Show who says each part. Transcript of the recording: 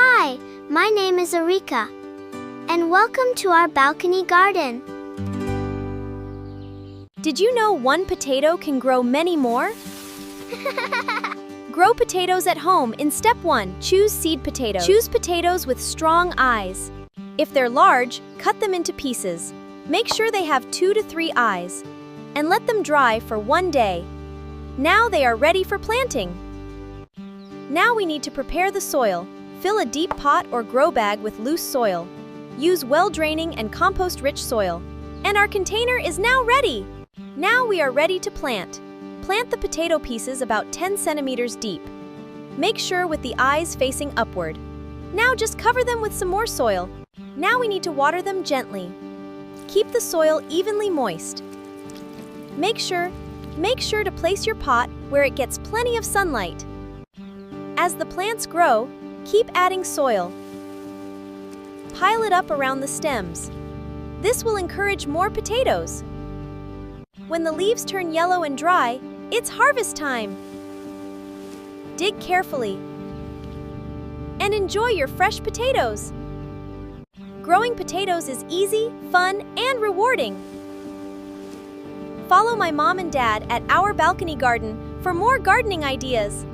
Speaker 1: Hi, my name is Arika, and welcome to our balcony garden.
Speaker 2: Did you know one potato can grow many more? Grow potatoes at home in step 1. Choose seed potatoes. Choose potatoes with strong eyes. If they're large, cut them into pieces. Make sure they have 2 to 3 eyes, and let them dry for 1 day. Now they are ready for planting. Now we need to prepare the soil. Fill a deep pot or grow bag with loose soil. Use well-draining and compost-rich soil. And our container is now ready. Now we are ready to plant. Plant the potato pieces about 10 centimeters deep. Make sure with the eyes facing upward. Now just cover them with some more soil. Now we need to water them gently. Keep the soil evenly moist. Make sure to place your pot where it gets plenty of sunlight. As the plants grow, keep adding soil. Pile it up around the stems. This will encourage more potatoes. When the leaves turn yellow and dry, it's harvest time. Dig carefully and enjoy your fresh potatoes. Growing potatoes is easy, fun, and rewarding. Follow my mom and dad at Our Balcony Garden for more gardening ideas.